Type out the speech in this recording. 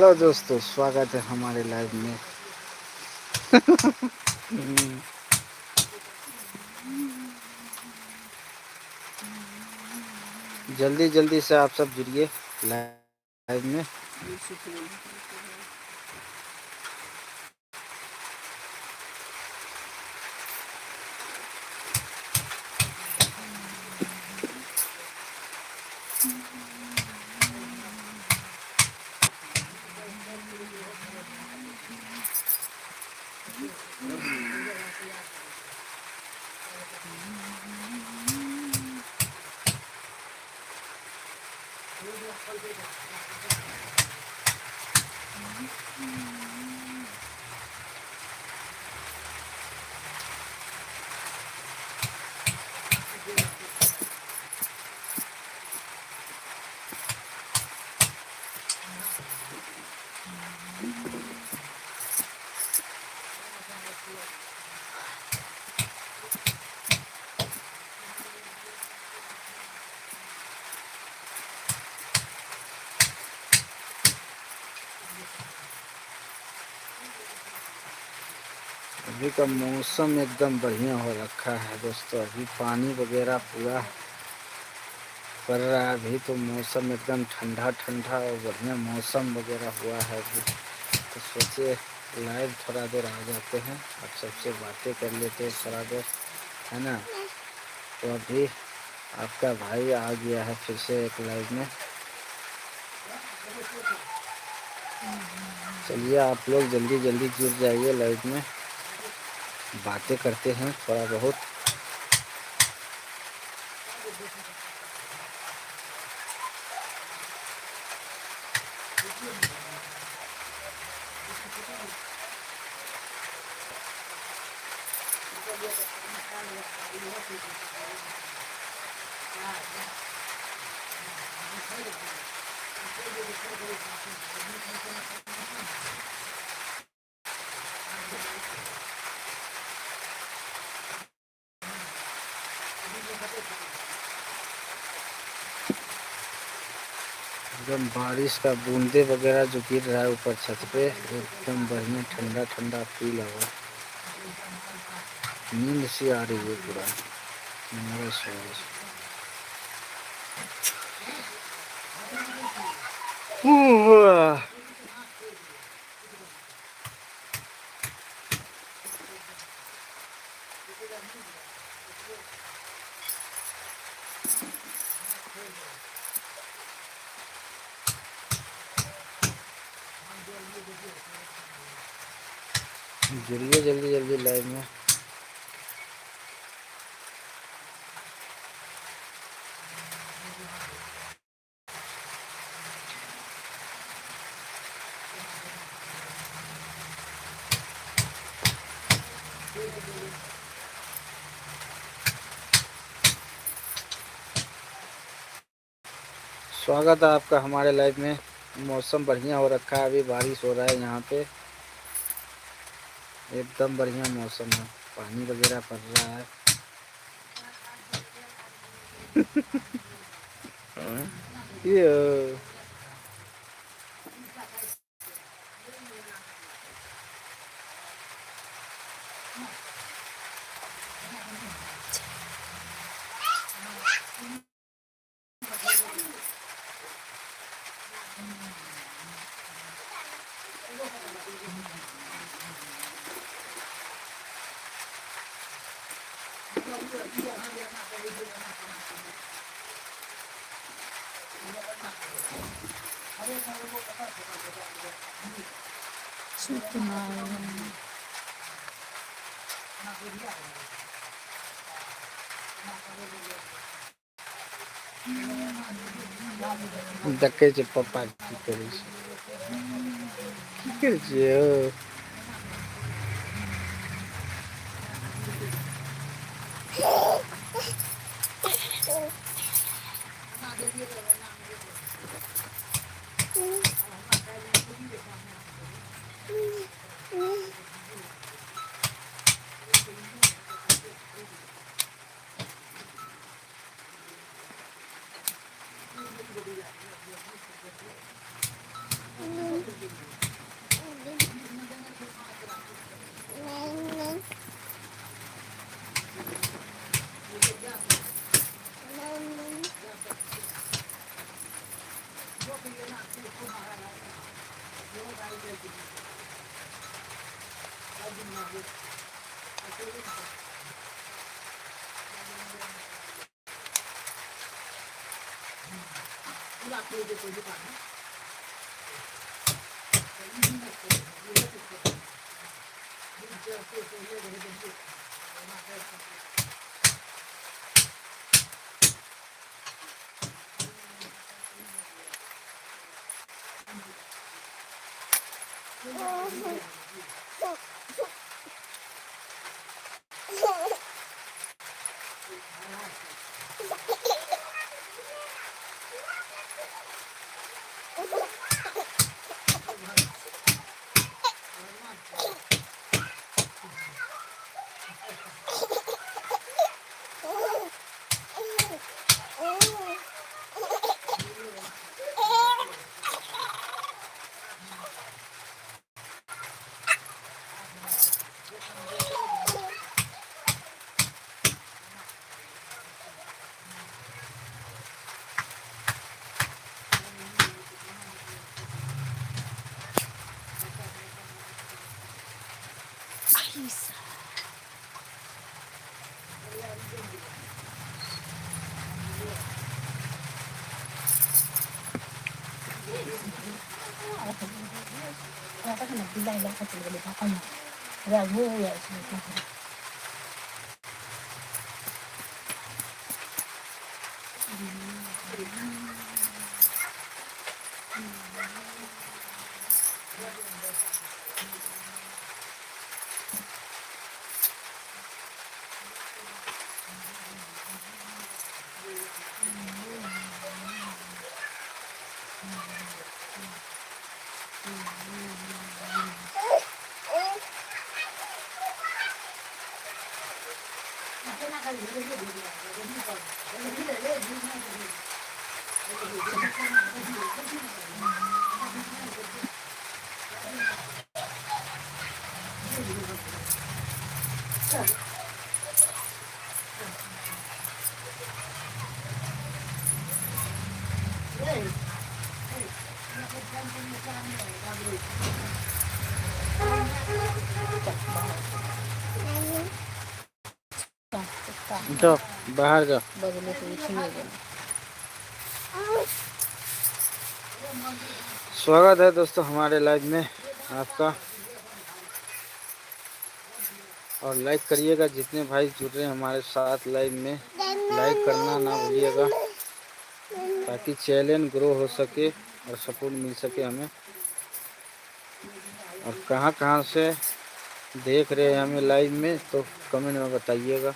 Hello दोस्तों, स्वागत है हमारे लाइव में। जल्दी जल्दी से आप सब जुड़िए लाइव में। अभी का मौसम एकदम बढ़िया हो रखा है दोस्तों। अभी पानी वगैरह पूरा पड़ रहा है। अभी तो मौसम एकदम ठंडा ठंडा और बढ़िया मौसम वगैरह हुआ है अभी। तो सोचे लाइव थोड़ा देर आ जाते हैं, आप सबसे बातें कर लेते हैं थोड़ा देर, है ना। तो अभी आपका भाई आ गया है फिर से एक लाइव में। चलिए आप लोग जल्दी जल्दी जुड़ जाइए लाइव में, बातें करते हैं थोड़ा बहुत। एकदम बारिश का बूंदे वगैरह जो गिर रहा है ऊपर छत पे, एकदम बढ़िया ठंडा ठंडा फील हुआ। नींद सी आ रही है पूरा मेरे शोर। जुड़िए जल्दी जल्दी लाइव में। स्वागत है आपका हमारे लाइव में। मौसम बढ़िया हो रखा है, अभी बारिश हो रहा है यहाँ पे। एकदम बढ़िया मौसम है, पानी वगैरह पड़ रहा है। ये देखे छै पप्पा की करै छै, की करै छियै। तो बाहर जाओ। स्वागत है दोस्तों हमारे लाइव में आपका, और लाइक करिएगा। जितने भाई जुड़ रहे हैं हमारे साथ लाइव में, लाइक करना ना भूलिएगा ताकि चैनल ग्रो हो सके और सपोर्ट मिल सके हमें। और कहाँ कहाँ से देख रहे हैं हमें लाइव में तो कमेंट में बताइएगा।